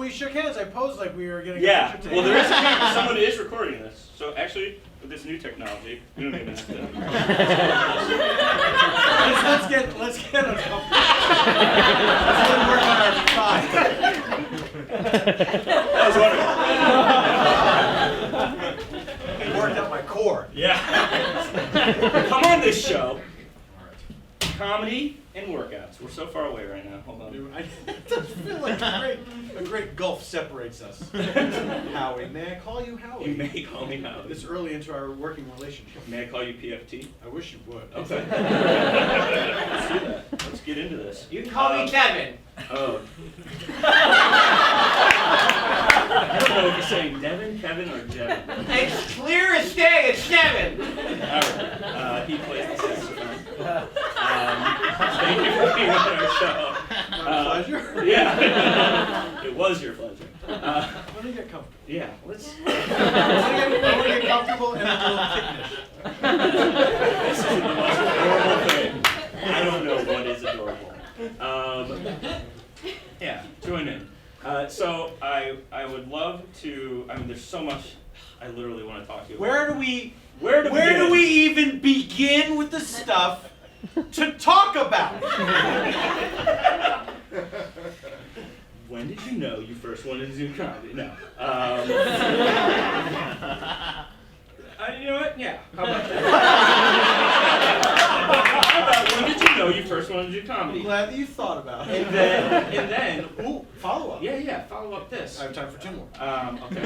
we shook hands, I posed like we were getting a Yeah. picture Well, taken. there is a camera. Someone is recording this. So actually, with this new technology, we don't even have to. let's get uncomfortable. Let's work on our thigh. That was wonderful. It worked out my core. Yeah. Come on this show. Comedy and workouts. We're so far away right now. Hold on. Dude, I just feel like a great gulf separates us. Howie, may I call you Howie? You may call me Howie. This early into our working relationship. May I call you PFT? I wish you would. Okay. Let's do that. Let's get into this. You can call me Kevin. Oh. I don't know if you're saying Devin, Kevin, or Devin. It's clear as day, it's Kevin. All right. He plays the saxophone. Thank you for being on our show. My pleasure. Yeah. It was your pleasure. Let me get comfortable. Yeah, let's. I want to get comfortable and a little kittenish. This is the most adorable thing. I don't know what is adorable. Yeah, join in. So I would love to. I mean, there's so much. I literally want to talk to you about. Where do we even begin with the stuff to talk about? When did you know you first wanted to do comedy? No. You know what? Yeah. How about that? How about when did you know you first wanted to do comedy? I'm glad that you thought about it. And then. Ooh, follow up. Yeah. Follow up this. I have time for 2 more. Okay.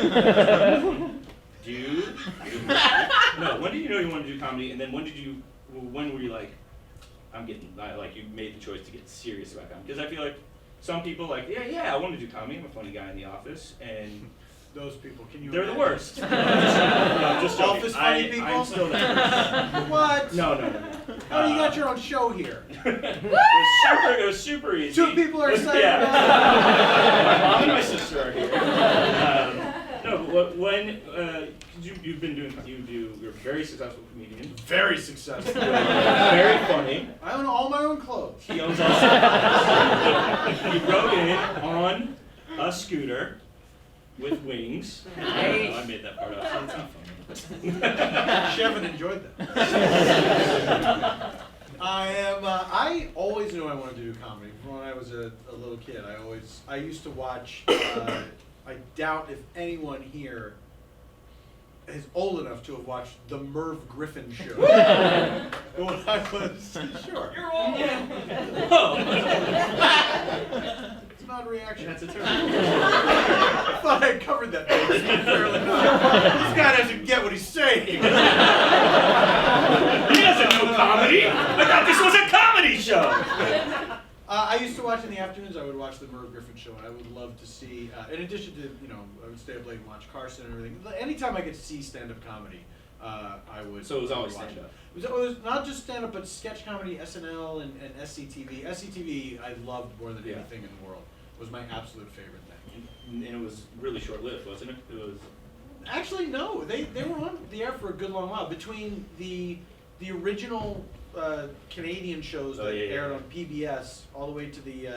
No. When did you know you wanted to do comedy? And then when were you like, I'm getting like you made the choice to get serious about comedy? Because I feel like some people like, yeah, I want to do comedy. I'm a funny guy in the office, and those people, can you? they're the imagine? worst. No, just joking. Office funny people? I'm still there. What? No. Oh, you got your own show here. It was super easy. 2 people are excited Yeah. about My mom and my sister are here. No, but when you're a very successful comedian. it. Very successful. Very funny. I own all my own clothes. He owns all. He rode in on a scooter with wings. I made that part up. So it's not funny. Shevin enjoyed that. I always knew I wanted to do comedy. From when I was a little kid, I used to watch, I doubt if anyone here is old enough to have watched the Merv Griffin show. When I was, sure. You're old. Oh. It's not a reaction. That's a term. I thought I covered that base fairly well. This guy doesn't get what he's saying. He doesn't know comedy. I thought this was a comedy show. I used to watch in the afternoons. I would watch the Merv Griffin show, and I would love to see. In addition to, I would stay up late and watch Carson and everything. Anytime I could see stand-up comedy, I would. So it was always watch stand-up. It was not just stand-up, but sketch comedy, SNL, and SCTV. SCTV I loved more than anything in the world. It was my absolute favorite thing. And it was really short-lived, wasn't it? It was. Actually, no. They were on the air for a good long while. Between the original Canadian shows that aired on PBS all the way to the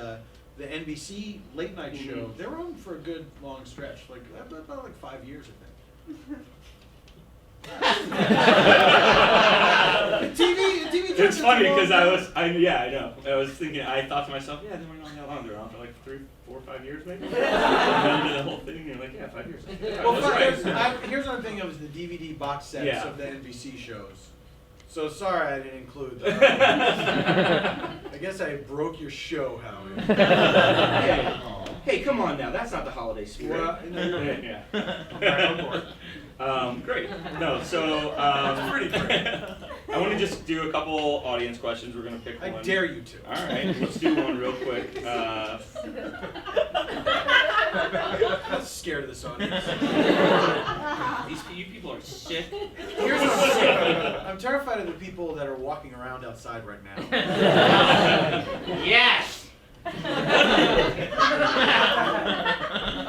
NBC late night show, they were on for a good long stretch, about 5 years, I think. TV. It's funny because I know. I was thinking. I thought to myself, they weren't on that long. They were on for like 3, 4, 5 years, maybe. And then did the whole thing, and you're like, 5 years. Well, here's what I'm thinking of: is the DVD box sets of the NBC shows. So sorry I didn't include that. I guess I broke your show, Howie. Hey, come on now. That's not the holiday spirit. Well, Yeah. Okay. Great. No, so That's pretty great. I want to just do a couple audience questions. We're going to pick one. I dare you to. All right, let's do one real quick. I'm scared of this audience. You people are sick. Here's what I'm saying. I'm terrified of the people that are walking around outside right now. Yes. All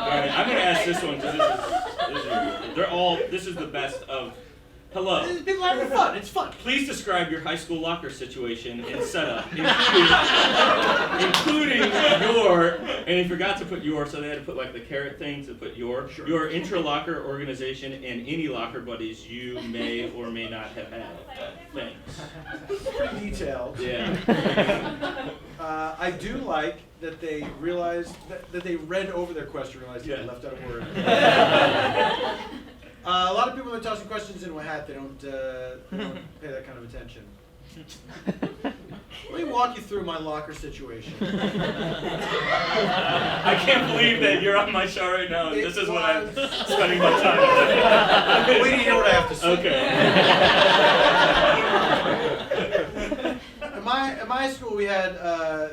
right, I'm going to ask this one because this is the best of. Hello. People are having fun. It's fun. Please describe your high school locker situation and setup, including your And he forgot to put your, so they had to put like the carrot thing to put your intra-locker organization and any locker buddies you may or may not have had. Thanks. Pretty detailed. Yeah. I do like that they realized that they read over their question, realized they left out a word. A lot of people, when they're tossing questions into a hat, they don't pay that kind of attention. Let me walk you through my locker situation. I can't believe that you're on my show right now, and this is what I'm spending my time with. Wait to hear what I have to say. Okay. At my school, we had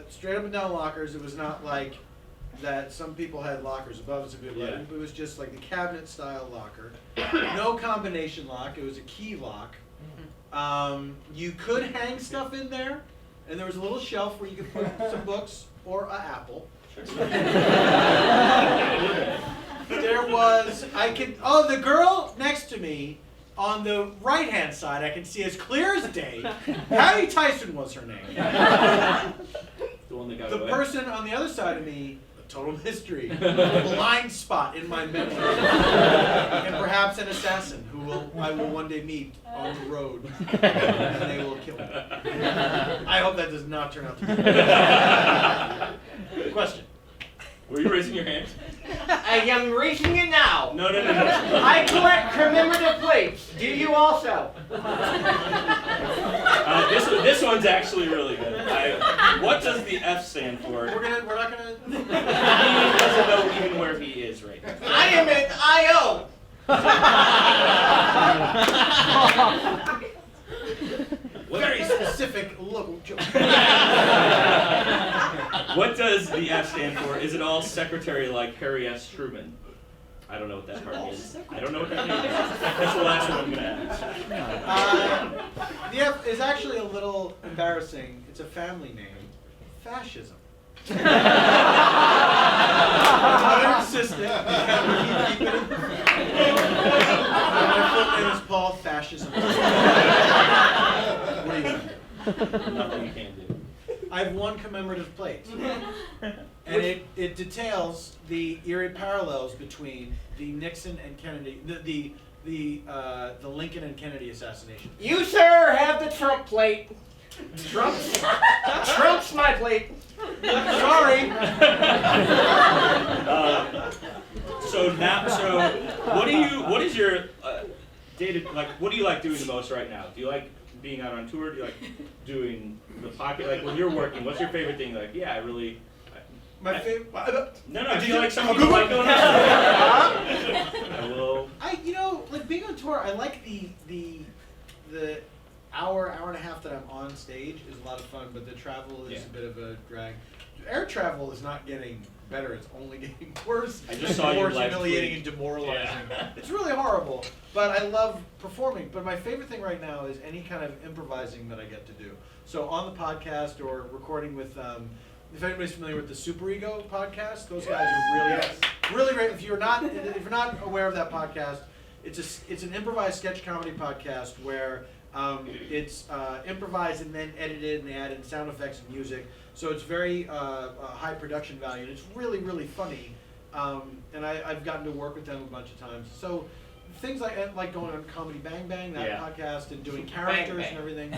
straight up and down lockers. It was not like that some people had lockers above us. It was just like the cabinet style locker. No combination lock. It was a key lock. You could hang stuff in there, and there was a little shelf where you could put some books or an apple. There was, the girl next to me on the right-hand side, I can see as clear as day, Patty Tyson was her name. The one that got The away. person on the other side of me, a total mystery, a blind spot in my memory, and perhaps an assassin who I will one day meet on the road, and they will kill me. I hope that does not turn out to be. Question. Were you raising your hand? I am raising it now. No. I collect commemorative plates. Do you also? This one's actually really good. What does the F stand for? We're not gonna. He doesn't know even where he is right now. I am an I.O. Very specific local joke. What does the F stand for? Is it all secretary like Harry S. Truman? I don't know what that part means. I don't know what that means. That's the last one I'm going to ask. The F is actually a little embarrassing. It's a family name. Fascism. Mother insisted. My full name is Paul Fascism. What are you going to do? Nothing you can do. I have one commemorative plate, and it details the eerie parallels between the Nixon and Kennedy, the Lincoln and Kennedy assassination. You, sir, have the Trump plate. Trump's my plate. Sorry. So what is your dated, like, what do you like doing the most right now? Do you like being out on tour? Do you like doing the pocket? Like, when you're working, what's your favorite thing? Like, yeah, I really... My favorite. No, I feel like some people like going on tour. I will... like being on tour, I like the hour and a half that I'm on stage is a lot of fun, but the travel is a bit of a drag. Air travel is not getting better, it's only getting worse. I just saw you more live humiliating tweet. and demoralizing. Yeah. It's really horrible, but I love performing. But my favorite thing right now is any kind of improvising that I get to do. So on the podcast or recording with, if anybody's familiar with the Super Ego podcast, those guys are really great. If you're not aware of that podcast, it's an improvised sketch comedy podcast where it's improvised and then edited, and they add in sound effects and music. So it's very high production value, and it's really, really funny. And I've gotten to work with them a bunch of times. So things like going on Comedy Bang Bang, that podcast, and doing characters and everything.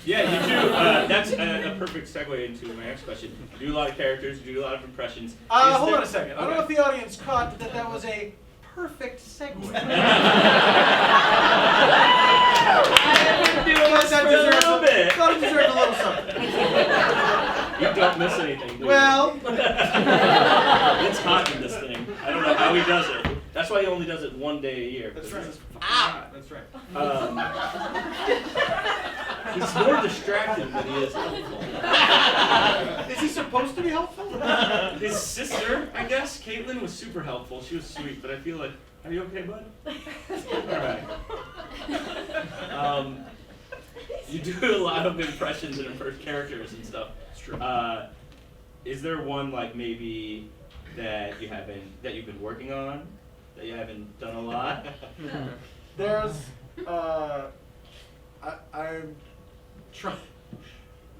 Yeah, you do. That's a perfect segue into my next question. You do a lot of characters, you do a lot of impressions. Hold on a second. I don't know if the audience caught that was a perfect segue. That deserves a little something. You don't miss anything, do you? Well, It's hot in this thing. I don't know how he does it. That's why he only does it one day a year. that's right. That's right. He's more distracted than he is helpful. Is he supposed to be helpful? His sister, I guess, Caitlin, was super helpful. She was sweet, but I feel like, are you okay, bud? All right. You do a lot of impressions and characters and stuff. It's true. Is there one, like, maybe that you've been working on, that you haven't done a lot? There's I'm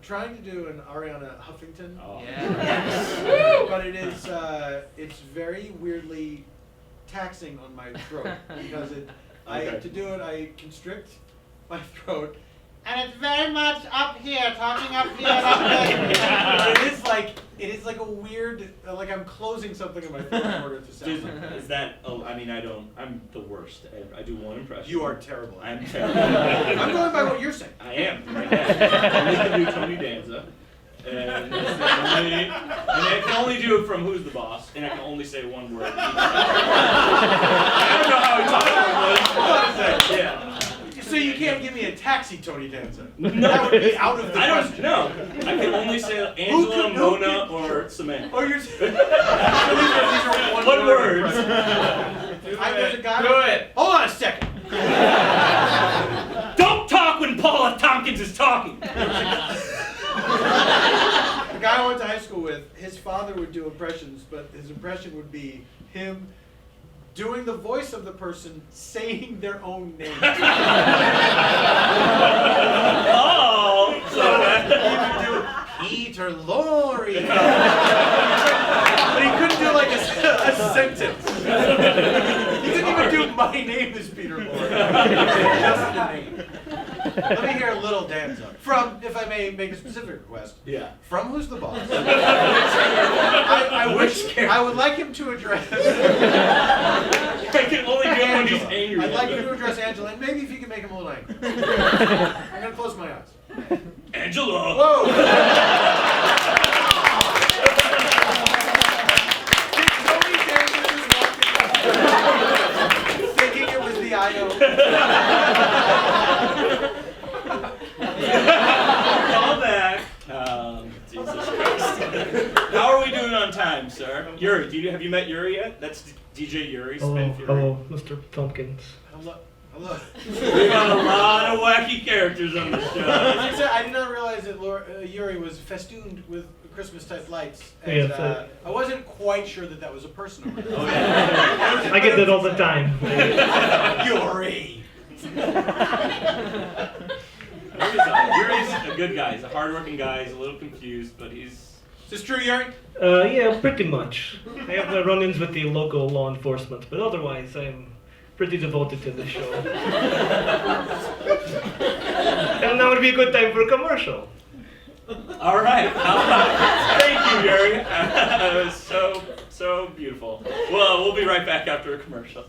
trying to do an Ariana Huffington. Oh. Yeah. But it is, it's very weirdly taxing on my throat because Okay. to do it, I constrict my throat, and it's very much up here, talking up here, up there. It is like a weird, like I'm closing something in my throat in order to sound like that. Is that? Oh, I mean, I'm the worst. I do one impression. You are terrible. I'm terrible. I'm going by what you're saying. I am. Right now. I can do Tony Danza, and I can only do it from Who's the Boss, and I can only say one word. I don't know how he talks. Yeah. So you can't give me a taxi, Tony Danza. No. That would be out of the I don't question. know. I can only say Angela, Mona, or Samantha. Oh, you're. these are One word. There's a guy. Do it. Hold on a second. Don't talk when Paula Tompkins is talking. The guy I went to high school with, his father would do impressions, but his impression would be him doing the voice of the person saying their own name. Oh, so He would do Peter Lorre. But he couldn't do like a sentence. He didn't even do my name is Peter Lorre. Just the name. Let me hear a little Danza. From, if I may make a specific request, yeah. from Who's the Boss? I would like him to address. I can only do it when he's angry. I'd like you to address Angela, and maybe if you can make him a little angry. I'm gonna close my eyes. Angela. Whoa! Tony Danza just walking by, thinking it was the I.O. Call back. Jesus Christ. How are we doing on time, sir? Yuri, have you met Yuri yet? That's DJ Yuri, Spin Fury. Hello, Mr. Tompkins. Hello. We've got a lot of wacky characters on the show. I did not realize that Yuri was festooned with Christmas-type lights, and Yes, I wasn't quite sure that was a person over there. Oh, yeah. I get that all the time. Yuri! Yuri's a good guy. He's a hardworking guy. He's a little confused, but he's... Is this true, Yuri? Yeah, pretty much. I have my run-ins with the local law enforcement, but otherwise I'm pretty devoted to the show. And now would be a good time for a commercial. All right. Thank you, Yuri. It was so beautiful. Well, we'll be right back after a commercial.